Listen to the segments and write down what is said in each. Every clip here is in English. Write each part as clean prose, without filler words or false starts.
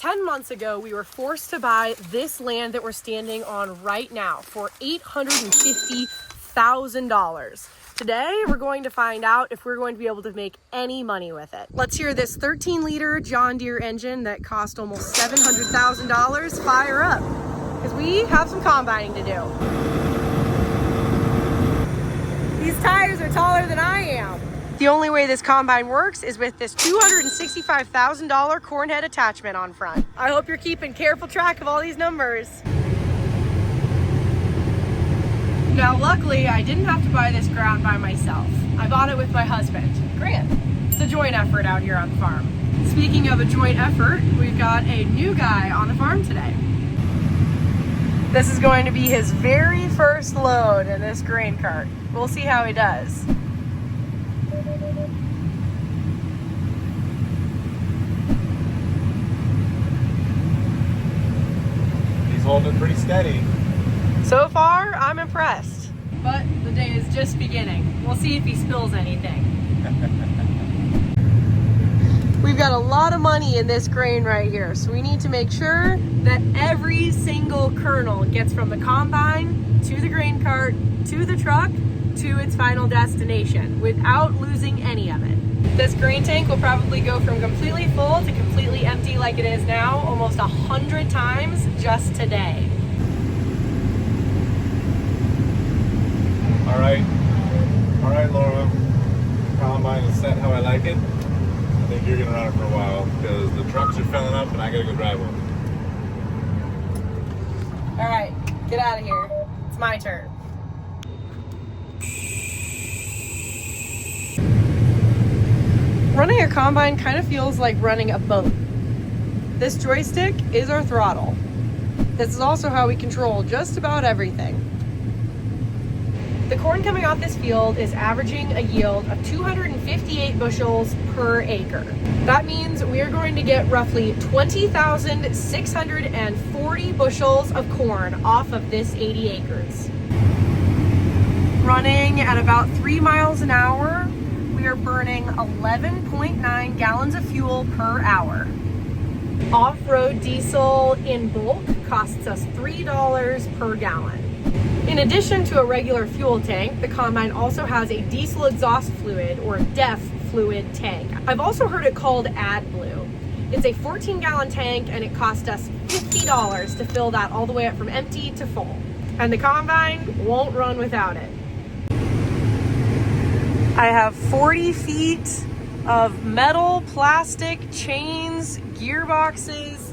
10 months ago, we were forced to buy this land that we're standing on right now for $850,000. Today, we're going to find out if we're going to be able to make any money with it. Let's hear this 13-liter John Deere engine that cost almost $700,000 fire up, because we have some combining to do. These tires are taller than I am. The only way this combine works is with this $265,000 corn head attachment on front. I hope you're keeping careful track of all these numbers. Now, luckily, I didn't have to buy this ground by myself. I bought it with my husband, Grant. It's a joint effort out here on the farm. Speaking of a joint effort, we've got a new guy on the farm today. This is going to be his very first load in this grain cart. We'll see how he does. He's holding it pretty steady. So far, I'm impressed, but the day is just beginning. We'll see if he spills anything. We've got a lot of money in this grain right here, so we need to make sure that every single kernel gets from the combine to the grain cart, to the truck, to its final destination without losing any of it. This grain tank will probably go from completely full to completely empty like it is now almost 100 times just today. All right, Laura. The combine is set how I like it. I think you're gonna run it for a while because the trucks are filling up and I gotta go drive one. All right, get out of here. It's my turn. Running a combine kind of feels like running a boat. This joystick is our throttle. This is also how we control just about everything. The corn coming off this field is averaging a yield of 258 bushels per acre. That means we are going to get roughly 20,640 bushels of corn off of this 80 acres. Running at about 3 miles an hour, we are burning 11.9 gallons of fuel per hour. Off-road diesel in bulk costs us $3 per gallon. In addition to a regular fuel tank, the combine also has a diesel exhaust fluid or DEF fluid tank. I've also heard it called AdBlue. It's a 14-gallon tank and it cost us $50 to fill that all the way up from empty to full. And the combine won't run without it. I have 40 feet of metal, plastic, chains, gearboxes,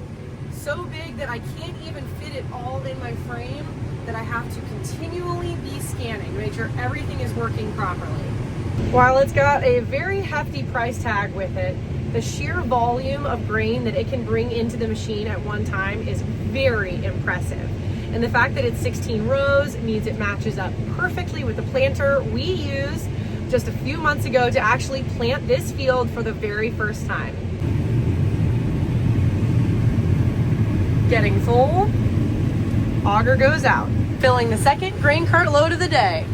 so big that I can't even fit it all in my frame, that I have to continually be scanning to make sure everything is working properly. While it's got a very hefty price tag with it, the sheer volume of grain that it can bring into the machine at one time is very impressive. And the fact that it's 16 rows means it matches up perfectly with the planter we used just a few months ago to actually plant this field for the very first time. Getting full, auger goes out, filling the second grain cart load of the day.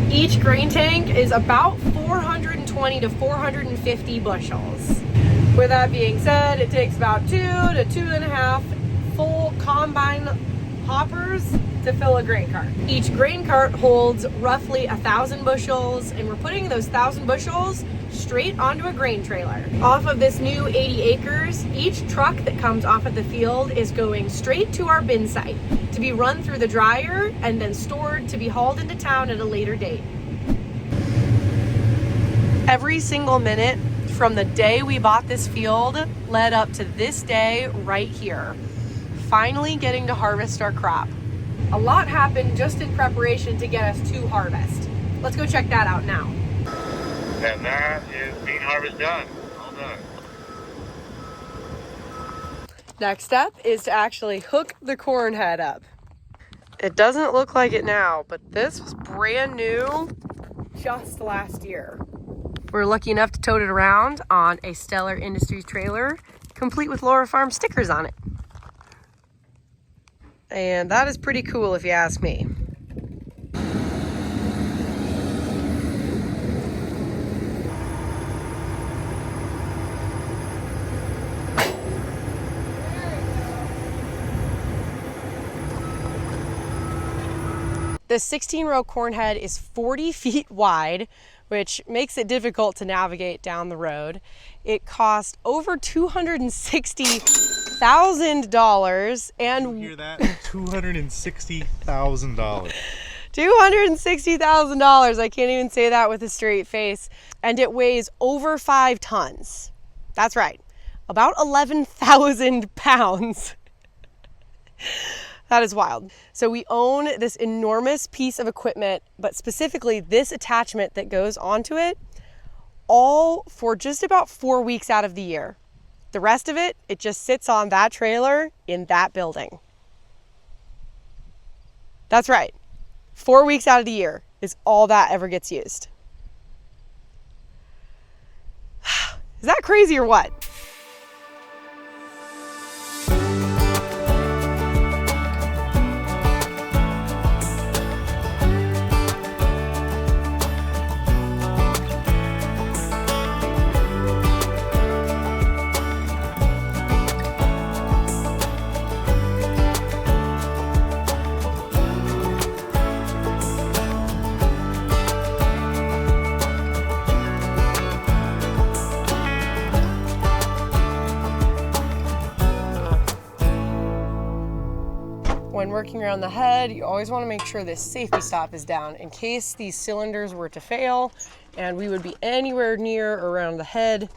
Each grain tank is about 420 to 450 bushels. With that being said, it takes about 2 to 2.5 full combine hoppers to fill a grain cart. Each grain cart holds roughly 1,000 bushels, and we're putting those 1,000 bushels straight onto a grain trailer. Off of this new 80 acres, each truck that comes off of the field is going straight to our bin site to be run through the dryer and then stored to be hauled into town at a later date. Every single minute from the day we bought this field led up to this day right here, finally getting to harvest our crop. A lot happened just in preparation to get us to harvest. Let's go check that out now. And that is bean harvest done. All done. Next step is to actually hook the corn head up. It doesn't look like it now, but this was brand new just last year. We're lucky enough to tote it around on a Stellar Industries trailer, complete with Laura Farm stickers on it. And that is pretty cool if you ask me. This 16-row corn head is 40 feet wide, which makes it difficult to navigate down the road. It cost over $260,000 and you hear that? $260,000. $260,000. I can't even say that with a straight face. And it weighs over 5 tons. That's right, about 11,000 pounds. That is wild. So we own this enormous piece of equipment, but specifically this attachment that goes onto it, all for just about 4 weeks out of the year. The rest of it, it just sits on that trailer in that building. That's right. 4 weeks out of the year is all that ever gets used. Is that crazy or what? When working around the head, you always want to make sure this safety stop is down in case these cylinders were to fail and we would be anywhere near or around the head,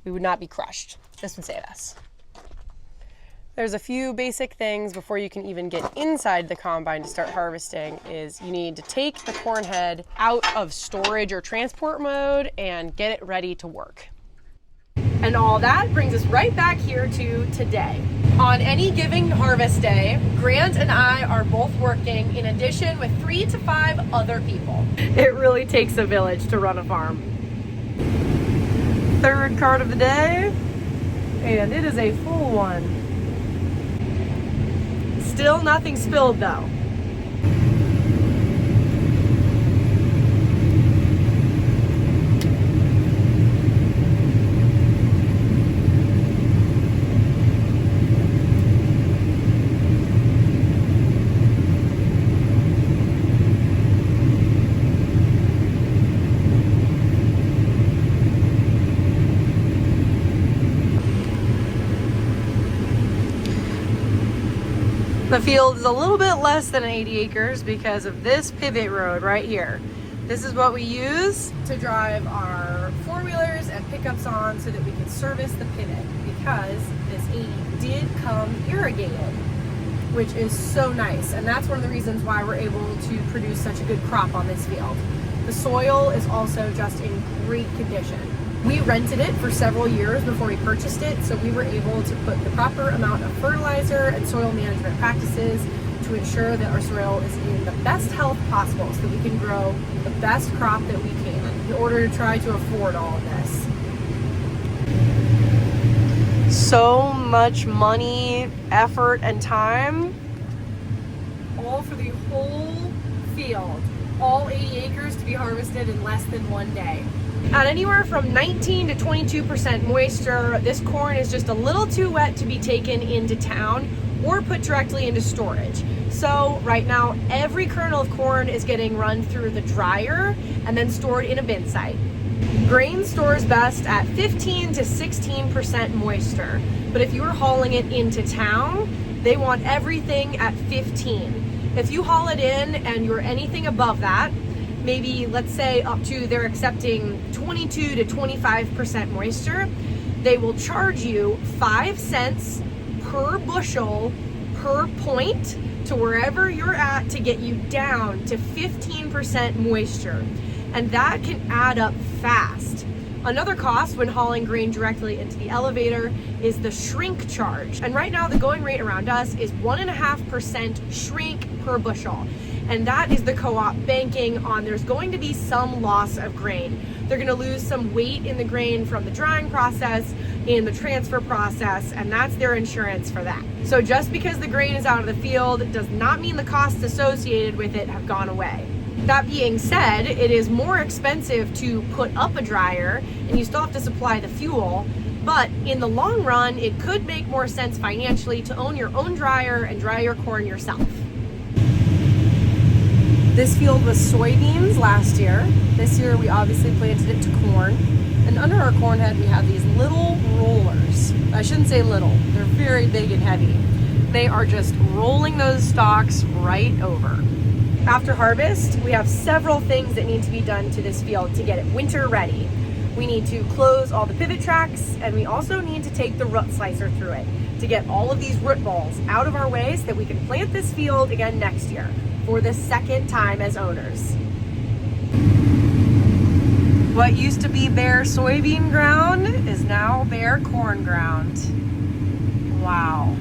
we would not be crushed. This would save us. There's a few basic things before you can even get inside the combine to start harvesting. Is you need to take the corn head out of storage or transport mode and get it ready to work. And all that brings us right back here to today. On any given harvest day, Grant and I are both working in addition with 3 to 5 other people. It really takes a village to run a farm. Third cart of the day, and it is a full one. Still nothing spilled though. The field is a little bit less than 80 acres because of this pivot road right here. This is what we use to drive our four-wheelers and pickups on so that we can service the pivot, because this 80 did come irrigated, which is so nice. And that's one of the reasons why we're able to produce such a good crop on this field. The soil is also just in great condition. We rented it for several years before we purchased it, so we were able to put the proper amount of fertilizer and soil management practices to ensure that our soil is in the best health possible so that we can grow the best crop that we can in order to try to afford all of this. So much money, effort, and time, all for the whole field, all 80 acres to be harvested in less than 1 day. At anywhere from 19 to 22% moisture, this corn is just a little too wet to be taken into town or put directly into storage. So right now, every kernel of corn is getting run through the dryer and then stored in a bin site. Grain stores best at 15 to 16% moisture, but if you are hauling it into town, they want everything at 15. If you haul it in and you're anything above that, maybe let's say up to they're accepting 22 to 25% moisture, they will charge you 5 cents per bushel per point to wherever you're at to get you down to 15% moisture. And that can add up fast. Another cost when hauling grain directly into the elevator is the shrink charge. And right now the going rate around us is 1.5% shrink per bushel. And that is the co-op banking on there's going to be some loss of grain. They're going to lose some weight in the grain from the drying process, in the transfer process, and that's their insurance for that. So just because the grain is out of the field does not mean the costs associated with it have gone away. That being said, it is more expensive to put up a dryer, and you still have to supply the fuel, but in the long run, it could make more sense financially to own your own dryer and dry your corn yourself. This field was soybeans last year. This year we obviously planted it to corn. And under our corn head we have these little rollers. I shouldn't say little, they're very big and heavy. They are just rolling those stalks right over. After harvest, we have several things that need to be done to this field to get it winter ready. We need to close all the pivot tracks, and we also need to take the root slicer through it to get all of these root balls out of our way so that we can plant this field again next year for the second time as owners. What used to be bare soybean ground is now bare corn ground. Wow.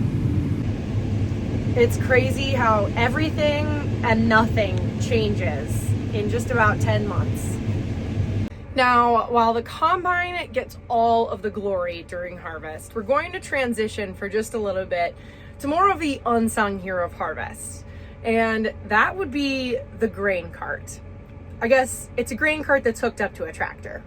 It's crazy how everything and nothing changes in just about 10 months. Now, while the combine gets all of the glory during harvest, we're going to transition for just a little bit to more of the unsung hero of harvest. And that would be the grain cart. I guess it's a grain cart that's hooked up to a tractor.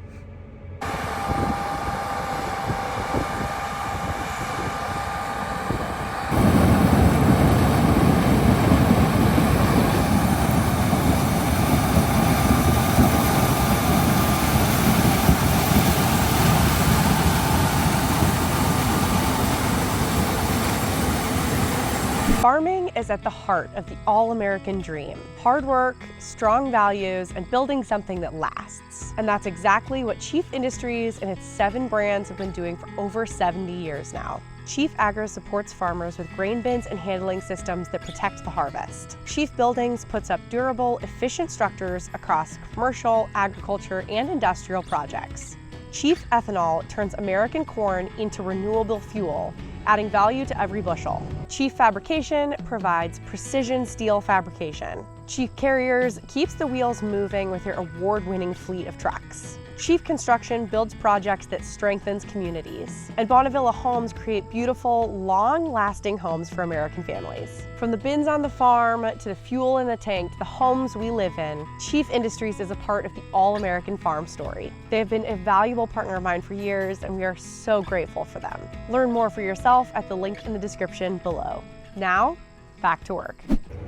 Farming is at the heart of the all-American dream. Hard work, strong values, and building something that lasts. And that's exactly what Chief Industries and its 7 brands have been doing for over 70 years now. Chief Agro supports farmers with grain bins and handling systems that protect the harvest. Chief Buildings puts up durable, efficient structures across commercial, agriculture, and industrial projects. Chief Ethanol turns American corn into renewable fuel, adding value to every bushel. Chief Fabrication provides precision steel fabrication. Chief Carriers keeps the wheels moving with their award-winning fleet of trucks. Chief Construction builds projects that strengthens communities. And Bonnevilla Homes create beautiful, long-lasting homes for American families. From the bins on the farm to the fuel in the tank to the homes we live in, Chief Industries is a part of the all-American farm story. They have been a valuable partner of mine for years, and we are so grateful for them. Learn more for yourself at the link in the description below. Now, back to work.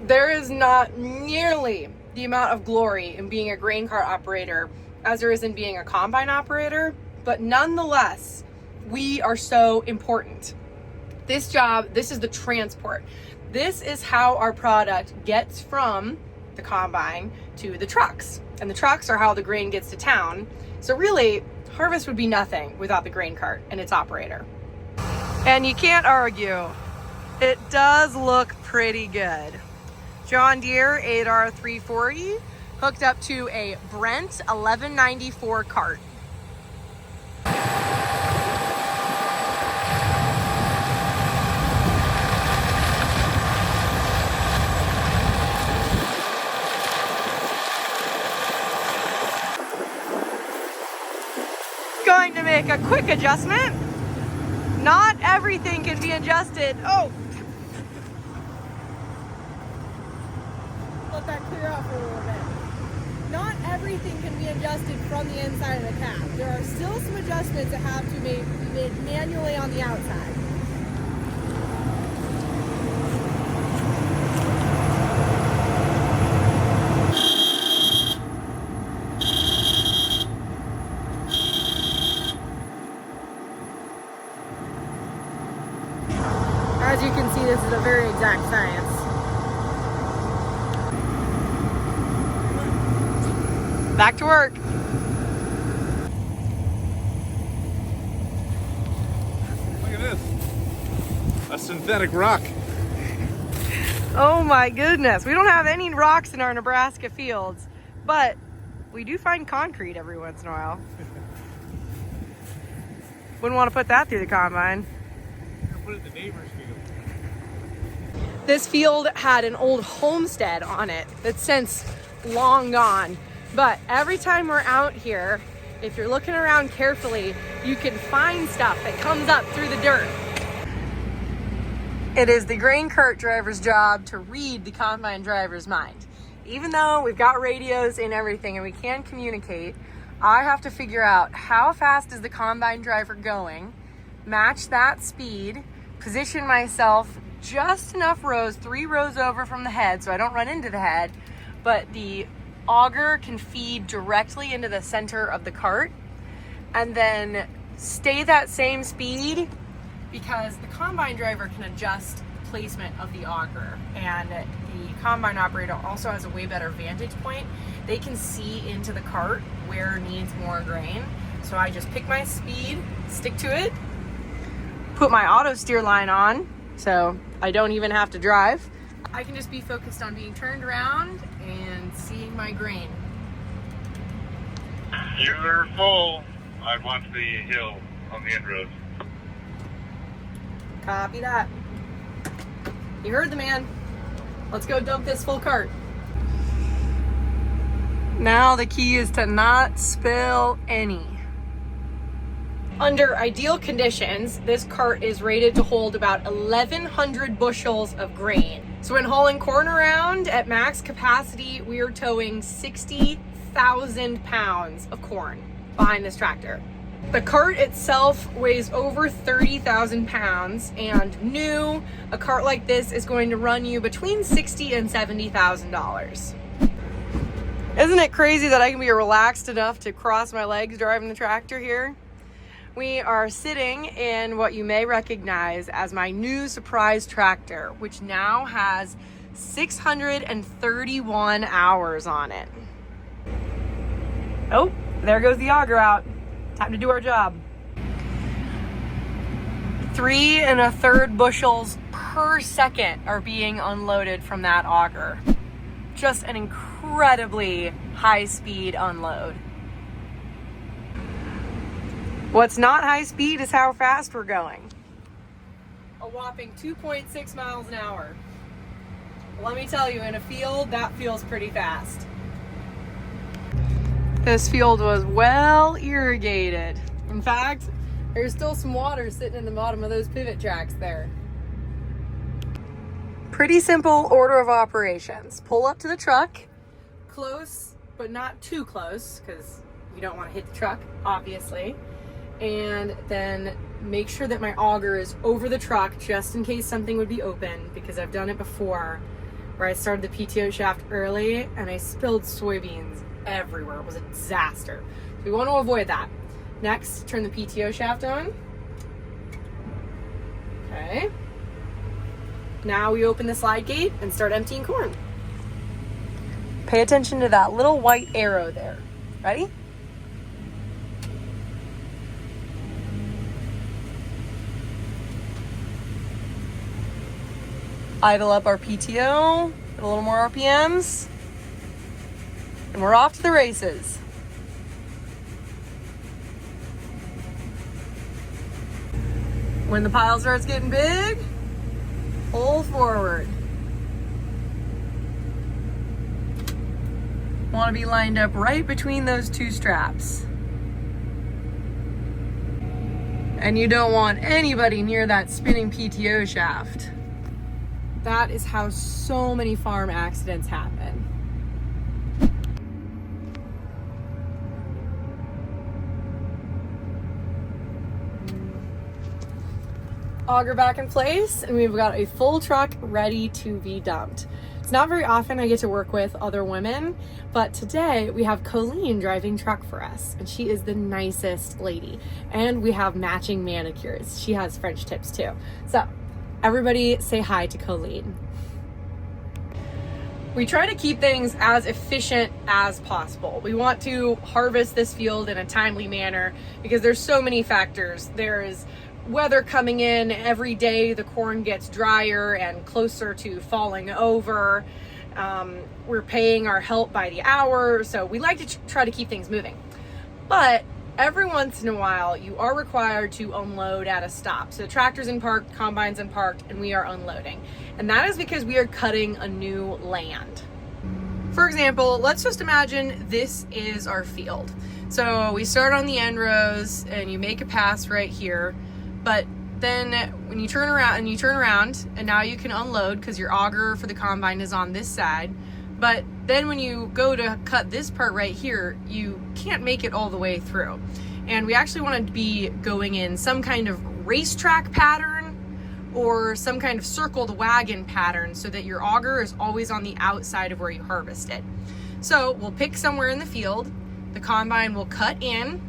There is not nearly the amount of glory in being a grain cart operator as there is in being a combine operator, but nonetheless, we are so important. This job, this is the transport. This is how our product gets from the combine to the trucks. And the trucks are how the grain gets to town. So really, harvest would be nothing without the grain cart and its operator. And you can't argue. It does look pretty good. John Deere 8R 340 hooked up to a Brent 1194 cart. Going to make a quick adjustment. Not everything can be adjusted. Oh! Let that clear out for a little bit. Not everything can be adjusted from the inside of the cab. There are still some adjustments that have to be made manually on the outside. As you can see, this is a very exact science. Back to work. Look at this. A synthetic rock. Oh my goodness. We don't have any rocks in our Nebraska fields, but we do find concrete every once in a while. Wouldn't want to put that through the combine. Put it in the neighbor's field. This field had an old homestead on it that's since long gone. But every time we're out here, if you're looking around carefully, you can find stuff that comes up through the dirt. It is the grain cart driver's job to read the combine driver's mind. Even though we've got radios and everything and we can communicate, I have to figure out how fast is the combine driver going, match that speed, position myself just enough rows, 3 rows over from the head so I don't run into the head, but the auger can feed directly into the center of the cart, and then stay that same speed because the combine driver can adjust placement of the auger, and the combine operator also has a way better vantage point. They can see into the cart where needs more grain. So I just pick my speed, stick to it, put my auto steer line on so I don't even have to drive. I can just be focused on being turned around and seeing my grain. You're full. I want the hill on the end road. Copy that. You heard the man. Let's go dump this full cart. Now the key is to not spill any. Under ideal conditions, this cart is rated to hold about 1,100 bushels of grain. So when hauling corn around at max capacity, we are towing 60,000 pounds of corn behind this tractor. The cart itself weighs over 30,000 pounds, and new, a cart like this is going to run you between $60,000 and $70,000. Isn't it crazy that I can be relaxed enough to cross my legs driving the tractor here? We are sitting in what you may recognize as my new surprise tractor, which now has 631 hours on it. Oh, there goes the auger out. Time to do our job. 3 1/3 bushels per second are being unloaded from that auger. Just an incredibly high speed unload. What's not high speed is how fast we're going. A whopping 2.6 miles an hour. Let me tell you, in a field, that feels pretty fast. This field was well irrigated. In fact, there's still some water sitting in the bottom of those pivot tracks there. Pretty simple order of operations. Pull up to the truck, close, but not too close, because you don't want to hit the truck, obviously. And then make sure that my auger is over the truck just in case something would be open, because I've done it before where I started the PTO shaft early and I spilled soybeans everywhere. It was a disaster. So we want to avoid that. Next, turn the PTO shaft on. Okay. Now we open the slide gate and start emptying corn. Pay attention to that little white arrow there. Ready? Idle up our PTO, get a little more RPMs, and we're off to the races. When the pile starts getting big, pull forward. Want to be lined up right between those two straps. And you don't want anybody near that spinning PTO shaft. That is how so many farm accidents happen. Auger back in place, and we've got a full truck ready to be dumped. It's not very often I get to work with other women, but today we have Colleen driving truck for us, and she is the nicest lady. And we have matching manicures. She has French tips too. So everybody say hi to Colleen. We try to keep things as efficient as possible. We want to harvest this field in a timely manner because there's so many factors. There's weather coming in every day, the corn gets drier and closer to falling over. We're paying our help by the hour, so we like to try to keep things moving. But every once in a while, you are required to unload at a stop. So the tractor's in park, combine's in park, and we are unloading. And that is because we are cutting a new land. For example, let's just imagine this is our field. So we start on the end rows and you make a pass right here, but then when you turn around and now you can unload because your auger for the combine is on this side. But then when you go to cut this part right here, you can't make it all the way through. And we actually want to be going in some kind of racetrack pattern or some kind of circled wagon pattern so that your auger is always on the outside of where you harvest it. So we'll pick somewhere in the field, the combine will cut in,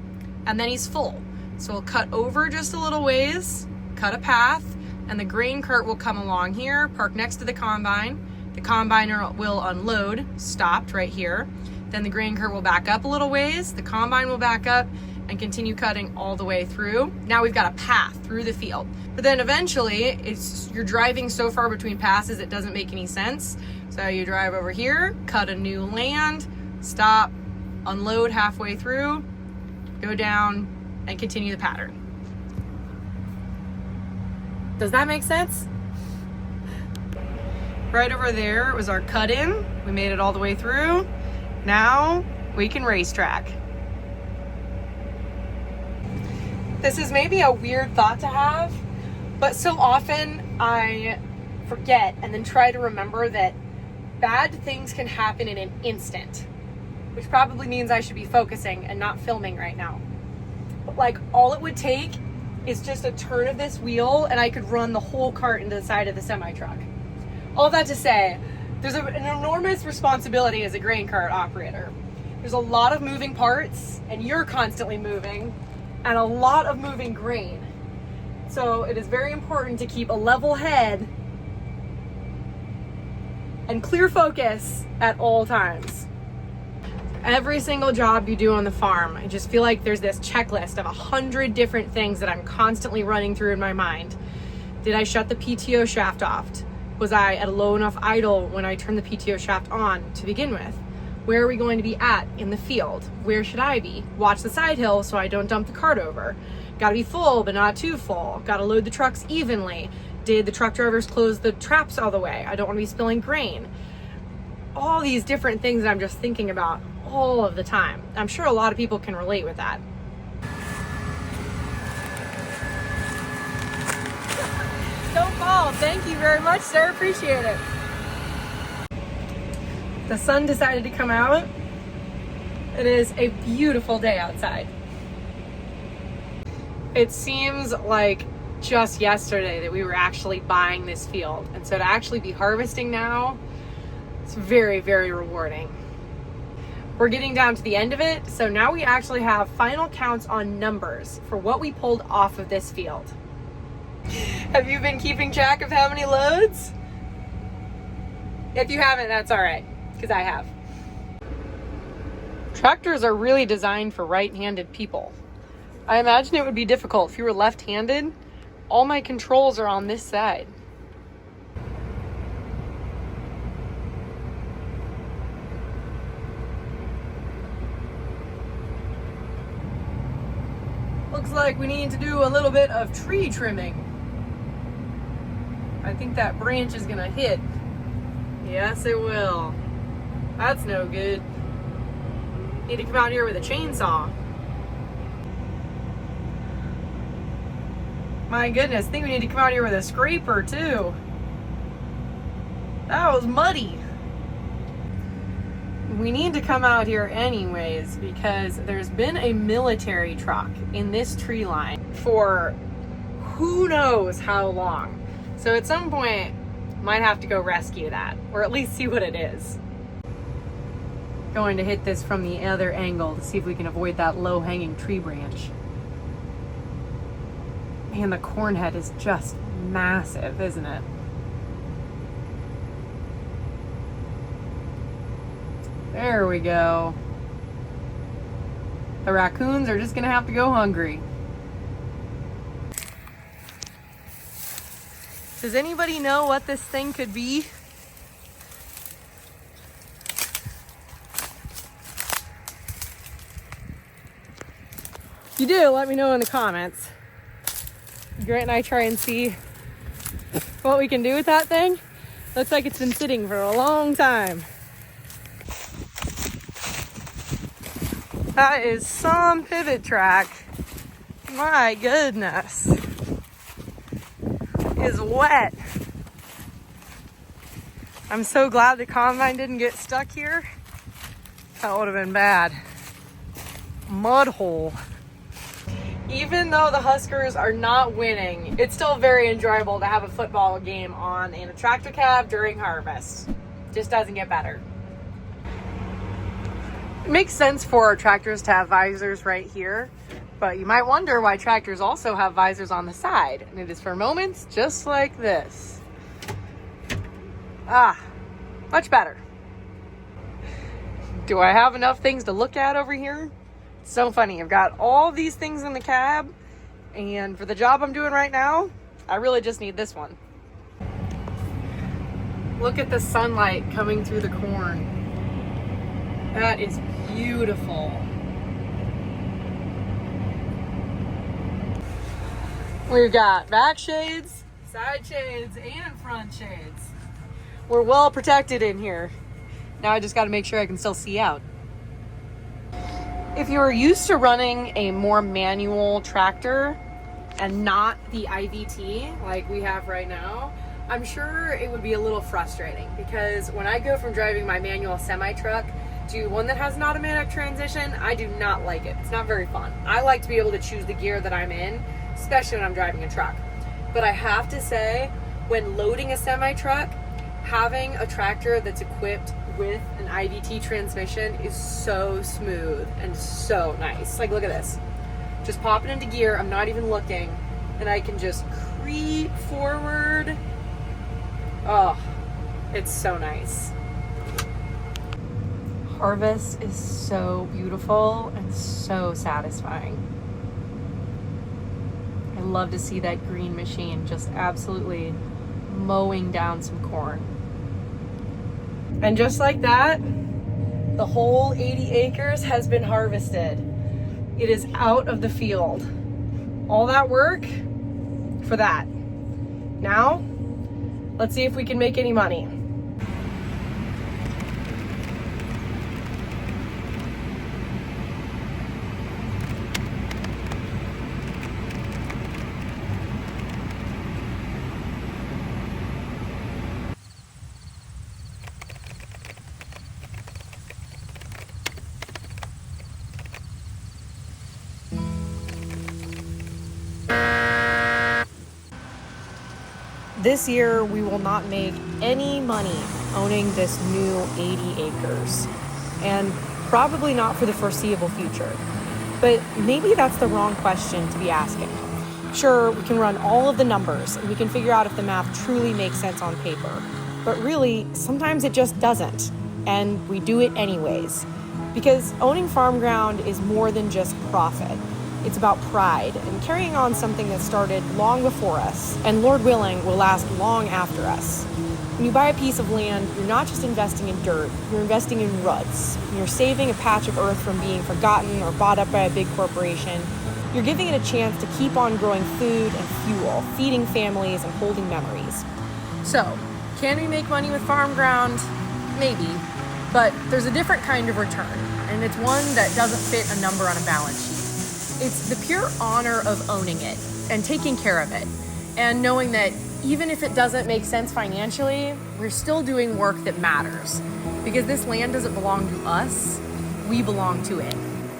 and then he's full. So we'll cut over just a little ways, cut a path, and the grain cart will come along here, park next to the combine. The combiner will unload, stopped right here. Then the grain cart will back up a little ways, the combine will back up and continue cutting all the way through. Now we've got a path through the field. But then eventually, you're driving so far between passes it doesn't make any sense. So you drive over here, cut a new land, stop, unload halfway through, go down, and continue the pattern. Does that make sense? Right over there was our cut in. We made it all the way through. Now we can racetrack. This is maybe a weird thought to have, but so often I forget and then try to remember that bad things can happen in an instant, which probably means I should be focusing and not filming right now. But like all it would take is just a turn of this wheel and I could run the whole cart into the side of the semi-truck. All that to say, there's an enormous responsibility as a grain cart operator. There's a lot of moving parts and you're constantly moving and a lot of moving grain. So it is very important to keep a level head and clear focus at all times. Every single job you do on the farm, I just feel like there's this checklist of 100 different things that I'm constantly running through in my mind. Did I shut the PTO shaft off? Was I at a low enough idle when I turned the PTO shaft on to begin with? Where are we going to be at in the field? Where should I be? Watch the side hill so I don't dump the cart over. Gotta be full, but not too full. Gotta load the trucks evenly. Did the truck drivers close the traps all the way? I don't want to be spilling grain. All these different things that I'm just thinking about all of the time. I'm sure a lot of people can relate with that. Don't fall. Thank you very much, sir. Appreciate it. The sun decided to come out. It is a beautiful day outside. It seems like just yesterday that we were actually buying this field. And so to actually be harvesting now, it's very, very rewarding. We're getting down to the end of it. So now we actually have final counts on numbers for what we pulled off of this field. Have you been keeping track of how many loads? If you haven't, that's all right, because I have. Tractors are really designed for right-handed people. I imagine it would be difficult if you were left-handed. All my controls are on this side. Looks like we need to do a little bit of tree trimming. I think that branch is gonna hit. Yes, it will. That's no good. Need to come out here with a chainsaw. My goodness, I think we need to come out here with a scraper too. That was muddy. We need to come out here anyways because there's been a military truck in this tree line for who knows how long. So at some point, might have to go rescue that, or at least see what it is. Going to hit this from the other angle to see if we can avoid that low-hanging tree branch. Man, the corn head is just massive, isn't it? There we go. The raccoons are just gonna have to go hungry. Does anybody know what this thing could be? If you do, let me know in the comments. Grant and I try and see what we can do with that thing. Looks like it's been sitting for a long time. That is some pivot track. My goodness. It is wet. I'm so glad the combine didn't get stuck here. That would have been bad. Mud hole. Even though the Huskers are not winning, it's still very enjoyable to have a football game on in a tractor cab during harvest. Just doesn't get better. It makes sense for our tractors to have visors right here, but you might wonder why tractors also have visors on the side, and it is for moments just like this. Ah, much better. Do I have enough things to look at over here? It's so funny. I've got all these things in the cab, and for the job I'm doing right now, I really just need this one. Look at the sunlight coming through the corn. That is beautiful. We've got back shades, side shades, and front shades. We're well protected in here. Now I just got to make sure I can still see out. If you're used to running a more manual tractor and not the IVT like we have right now, I'm sure it would be a little frustrating, because when I go from driving my manual semi-truck to one that has an automatic transmission, I do not like it. It's not very fun. I like to be able to choose the gear that I'm in, especially when I'm driving a truck. But I have to say, when loading a semi-truck, having a tractor that's equipped with an IVT transmission is so smooth and so nice. Like, look at this. Just pop it into gear, I'm not even looking, and I can just creep forward. Oh, it's so nice. Harvest is so beautiful and so satisfying. I love to see that green machine just absolutely mowing down some corn. And just like that, the whole 80 acres has been harvested. It is out of the field. All that work for that. Now, let's see if we can make any money. This year, we will not make any money owning this new 80 acres, and probably not for the foreseeable future. But maybe that's the wrong question to be asking. Sure, we can run all of the numbers and we can figure out if the math truly makes sense on paper. But really, sometimes it just doesn't, and we do it anyways. Because owning farm ground is more than just profit. It's about pride and carrying on something that started long before us, and Lord willing, will last long after us. When you buy a piece of land, you're not just investing in dirt, you're investing in roots. You're saving a patch of earth from being forgotten or bought up by a big corporation. You're giving it a chance to keep on growing food and fuel, feeding families and holding memories. So, can we make money with farm ground? Maybe, but there's a different kind of return, and it's one that doesn't fit a number on a balance sheet. It's the pure honor of owning it and taking care of it, and knowing that even if it doesn't make sense financially, we're still doing work that matters, because this land doesn't belong to us, we belong to it.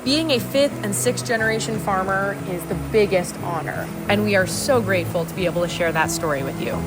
Being a 5th and 6th generation farmer is the biggest honor, and we are so grateful to be able to share that story with you.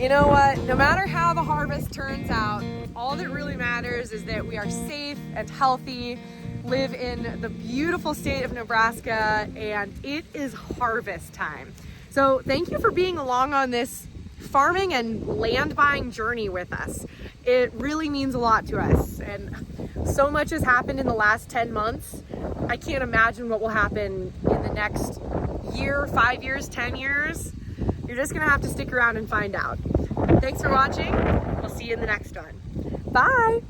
You know what? No matter how the harvest turns out, all that really matters is that we are safe and healthy, live in the beautiful state of Nebraska, and it is harvest time. So thank you for being along on this farming and land buying journey with us. It really means a lot to us, and so much has happened in the last 10 months. I can't imagine what will happen in the next year, 5 years, 10 years. You're just gonna have to stick around and find out. Thanks for watching. We'll see you in the next one. Bye.